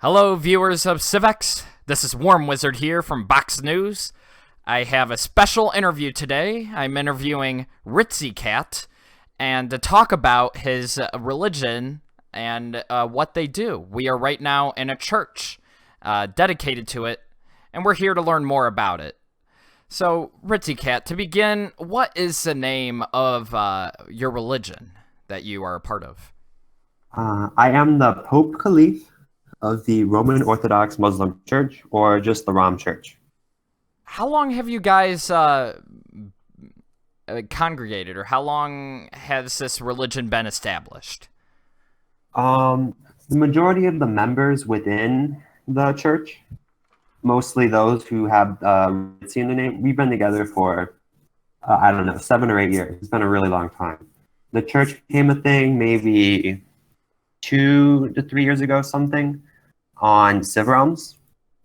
Hello, viewers of CivEx. This is Warm Wizard here from Box News. I have a special interview today. I'm interviewing Ritzy Cat, and to talk about his religion and what they do. We are right now in a church dedicated to it, and we're here to learn more about it. So, Ritzy Cat, to begin, what is the name of your religion that you are a part of? I am the Pope Caliph of the Roman Orthodox Muslim Church, or just the ROM Church. How long have you guys congregated, or how long has this religion been established? The majority of the members within the church, mostly those who have Ritzy in the name, we've been together for, 7 or 8 years. It's been a really long time. The church became a thing maybe 2 to 3 years ago, something, on CivEx,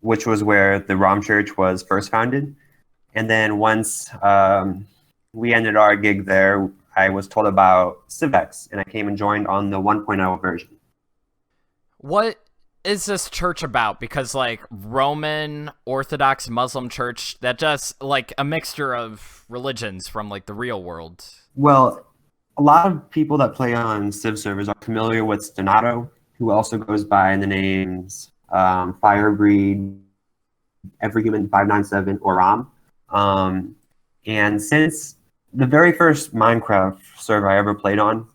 which was where the ROM Church was first founded. And then once we ended our gig there, I was told about CivEx, and I came and joined on the 1.0 version. What is this church about? Because, like, Roman Orthodox Muslim Church, that just, like, a mixture of religions from, like, the real world. Well, a lot of people that play on Civ servers are familiar with Stonato, who also goes by the names Firebreed, Everyhuman 597, or ROM. And since the very first Minecraft server I ever played on,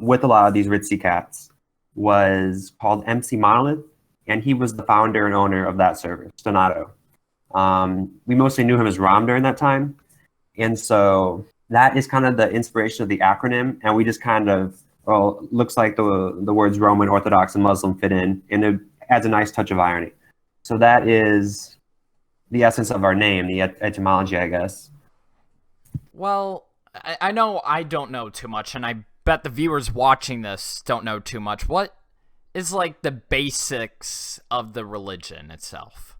with a lot of these Ritzy cats, was called MC Monolith, and he was the founder and owner of that server, Stonato. We mostly knew him as ROM during that time, and so that is kind of the inspiration of the acronym, and we just kind of, looks like the words Roman, Orthodox, and Muslim fit in, and it adds a nice touch of irony. So that is the essence of our name, the etymology, I guess. Well, I know I don't know too much, and I bet the viewers watching this don't know too much. What is, like, the basics of the religion itself?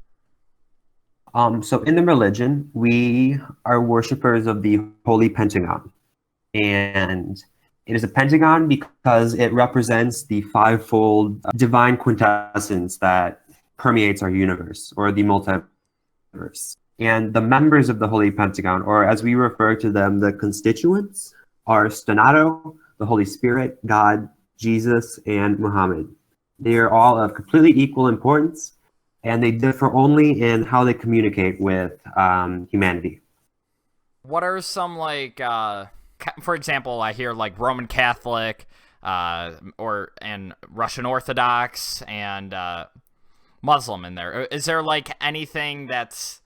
So in the religion, we are worshippers of the Holy Pentagon. And it is a pentagon because it represents the fivefold divine quintessence that permeates our universe, or the multiverse. And the members of the Holy Pentagon, or as we refer to them, the constituents, are Stonato, the Holy Spirit, God, Jesus, and Muhammad. They are all of completely equal importance, and they differ only in how they communicate with humanity. What are some, like, for example, I hear, like, Roman Catholic, and Russian Orthodox, and Muslim in there. Is there, like, anything that's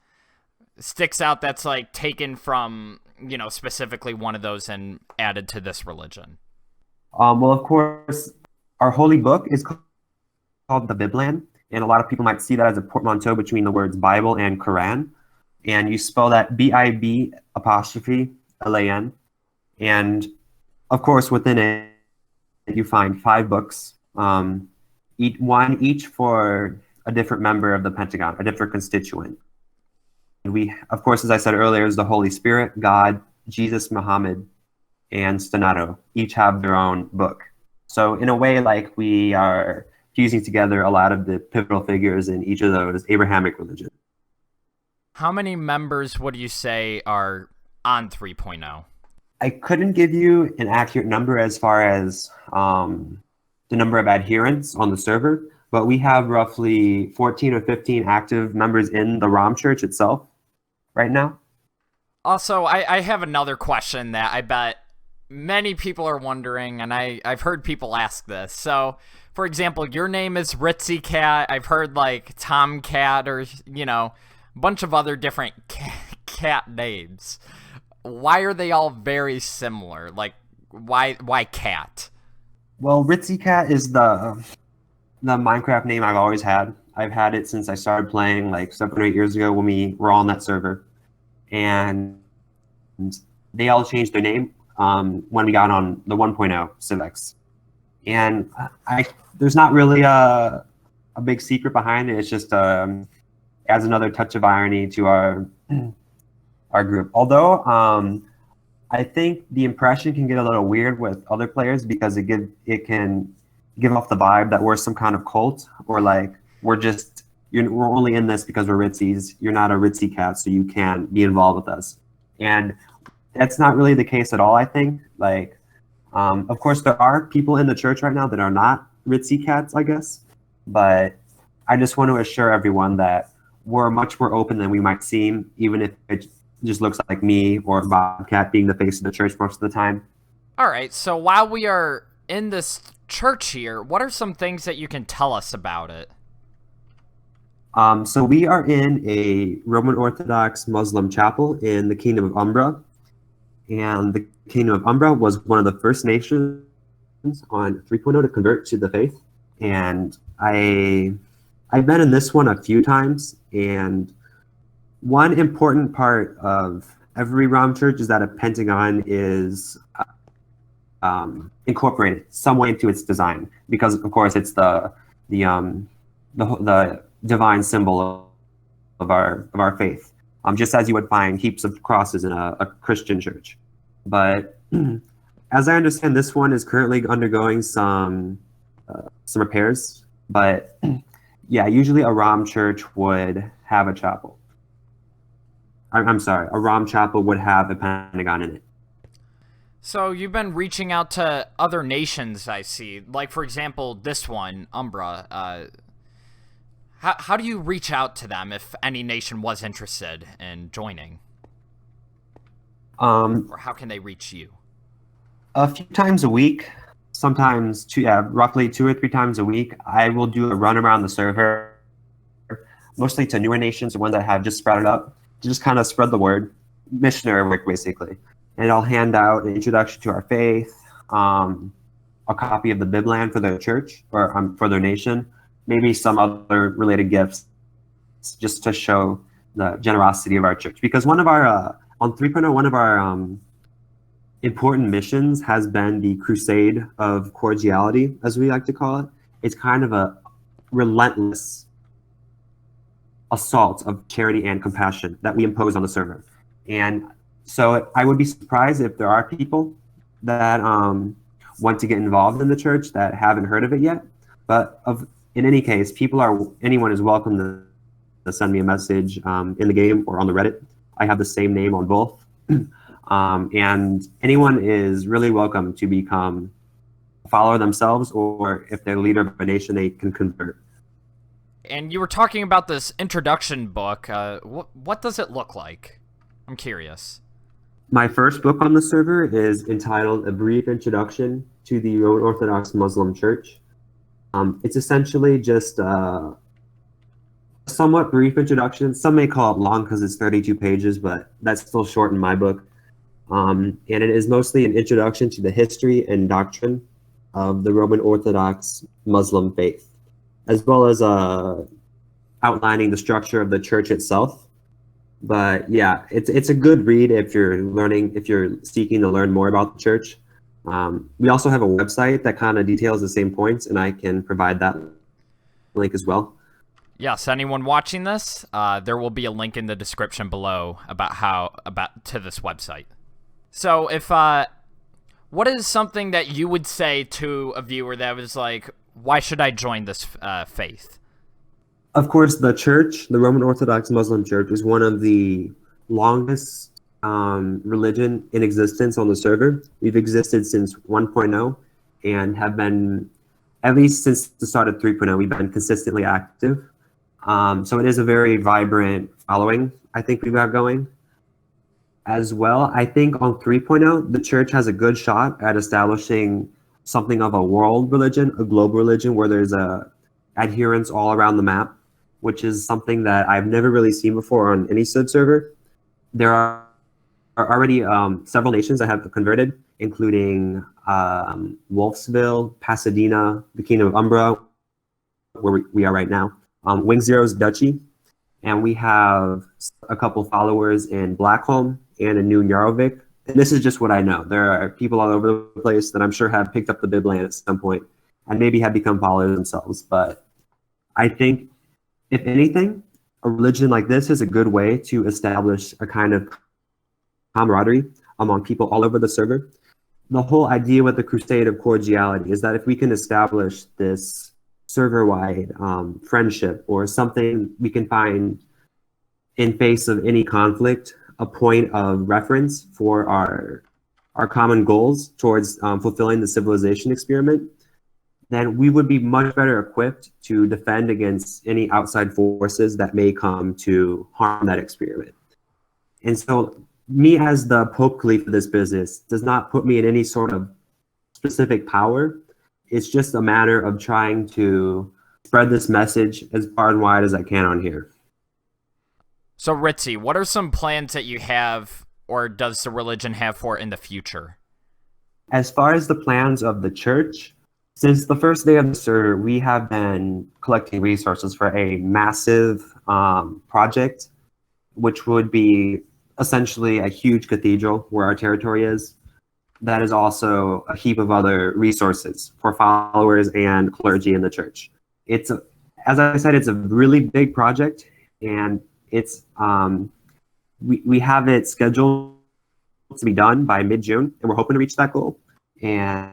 sticks out that's, like, taken from, you know, specifically one of those and added to this religion? Well, of course, our holy book is called the Biblan, and a lot of people might see that as a portmanteau between the words Bible and Quran. And you spell that B-I-B apostrophe L-A-N. And of course, within it, you find 5 books, each for a different member of the Pentagon, a different constituent. And we, of course, as I said earlier, is the Holy Spirit, God, Jesus, Muhammad, and Stonato. Each have their own book. So in a way, like, we are fusing together a lot of the pivotal figures in each of those Abrahamic religions. How many members would you say are on 3.0? I couldn't give you an accurate number as far as the number of adherents on the server, but we have roughly 14 or 15 active members in the ROM Church itself right now. Also, I have another question that I bet many people are wondering, and I've heard people ask this. So, for example, your name is Ritzy Cat. I've heard, like, Tomcat, or, you know, a bunch of other different cat names. Why are they all very similar? Like, why cat? Well, Ritzy Cat is the Minecraft name I've always had. I've had it since I started playing, like, 7 or 8 years ago when we were all on that server. And they all changed their name when we got on the 1.0 CivEx. And there's not really a big secret behind it. It's just adds another touch of irony to our group. Although I think the impression can get a little weird with other players because it can give off the vibe that we're some kind of cult, or, like, we're only in this because we're Ritzies. You're not a Ritzy cat, so you can't be involved with us. And that's not really the case at all, I think. Like, of course, there are people in the church right now that are not Ritzy cats, I guess. But I just want to assure everyone that we're much more open than we might seem, even if it just looks like me or Bobcat being the face of the church most of the time. All right, so while we are in this church here, what are some things that you can tell us about it? So we are in a Roman Orthodox Muslim chapel in the Kingdom of Umbra. And the Kingdom of Umbra was one of the first nations on 3.0 to convert to the faith. And I've been in this one a few times. And one important part of every ROM church is that a pentagon is incorporated some way into its design, because of course it's the divine symbol of our faith, just as you would find heaps of crosses in a Christian church. But as I understand, this one is currently undergoing some repairs. But yeah, usually a ROM church would have a chapel. I'm sorry, a ROM chapel would have a pentagon in it. So you've been reaching out to other nations, I see. Like, for example, this one, Umbra. How do you reach out to them if any nation was interested in joining? Or how can they reach you? A few times a week, sometimes roughly 2 or 3 times a week, I will do a run around the server, mostly to newer nations or ones that have just sprouted up, to just kind of spread the word, missionary work basically. And I'll hand out an introduction to our faith, a copy of the Bibland for their church or for their nation, maybe some other related gifts, just to show the generosity of our church. Because one of our on 3.0, one of our important missions has been the Crusade of Cordiality, as we like to call it. It's kind of a relentless assault of charity and compassion that we impose on the server. And so I would be surprised if there are people that want to get involved in the church that haven't heard of it yet. But in any case, anyone is welcome to send me a message in the game or on the Reddit. I have the same name on both. And anyone is really welcome to become a follower themselves, or if they're the leader of a nation, they can convert. And you were talking about this introduction book. What does it look like? I'm curious. My first book on the server is entitled A Brief Introduction to the Roman Orthodox Muslim Church. It's essentially just a somewhat brief introduction. Some may call it long because it's 32 pages, but that's still short in my book. And it is mostly an introduction to the history and doctrine of the Roman Orthodox Muslim faith, as well as outlining the structure of the church itself. But yeah, it's a good read if you're seeking to learn more about the church. We also have a website that kind of details the same points, and I can provide that link as well. Yes, anyone watching this, there will be a link in the description below about to this website. So if what is something that you would say to a viewer that was like, why should I join this faith? Of course, the church, the Roman Orthodox Muslim Church, is one of the longest religion in existence on the server. We've existed since 1.0 and have been, at least since the start of 3.0, we've been consistently active. So it is a very vibrant following, I think we've got going. As well, I think on 3.0, the church has a good shot at establishing something of a world religion, a global religion, where there's adherents all around the map, which is something that I've never really seen before on any Civ server. There are already several nations that have converted, including Wolfsville, Pasadena, the Kingdom of Umbra, where we are right now, Wing Zero's Duchy, and we have a couple followers in Blackholm and in New Yarovik. And this is just what I know. There are people all over the place that I'm sure have picked up the Bibland at some point and maybe have become followers themselves. But I think, if anything, a religion like this is a good way to establish a kind of camaraderie among people all over the server. The whole idea with the Crusade of Cordiality is that if we can establish this server-wide friendship, or something we can find in face of any conflict, a point of reference for our common goals towards fulfilling the civilization experiment, then we would be much better equipped to defend against any outside forces that may come to harm that experiment. And so, me as the Pope Caliph of this business does not put me in any sort of specific power. It's just a matter of trying to spread this message as far and wide as I can on here. So, Ritzy, what are some plans that you have, or does the religion have for in the future? As far as the plans of the church, since the first day of the server, we have been collecting resources for a massive project, which would be essentially a huge cathedral where our territory is. That is also a heap of other resources for followers and clergy in the church. As I said, it's a really big project, and we have it scheduled to be done by mid-June, and we're hoping to reach that goal. And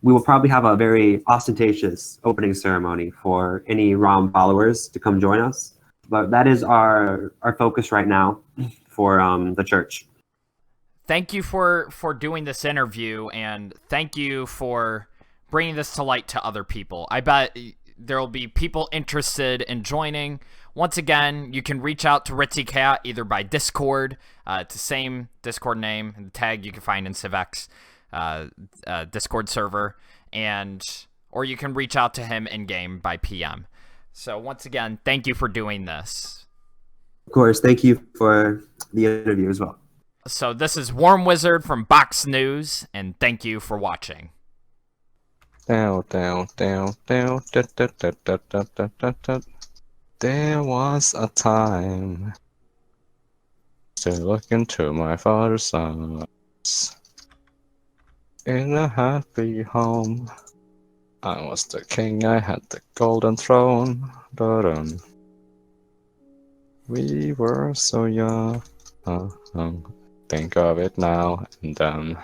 we will probably have a very ostentatious opening ceremony for any ROM followers to come join us. But that is our focus right now for the church. Thank you for doing this interview, and thank you for bringing this to light to other people. I bet there will be people interested in joining. Once again, you can reach out to Ritzy Cat either by Discord. It's the same Discord name and tag you can find in CivEx Discord server, or you can reach out to him in game by PM. So once again, thank you for doing this. Of course, thank you for the interview as well. So this is Warm Wizard from Box News, and thank you for watching. Down, down, down, down, da, da, da, da, da, da, da, da. There was a time to look into my father's eyes. In a happy home, I was the king, I had the golden throne. But we were so young. Think of it now and then.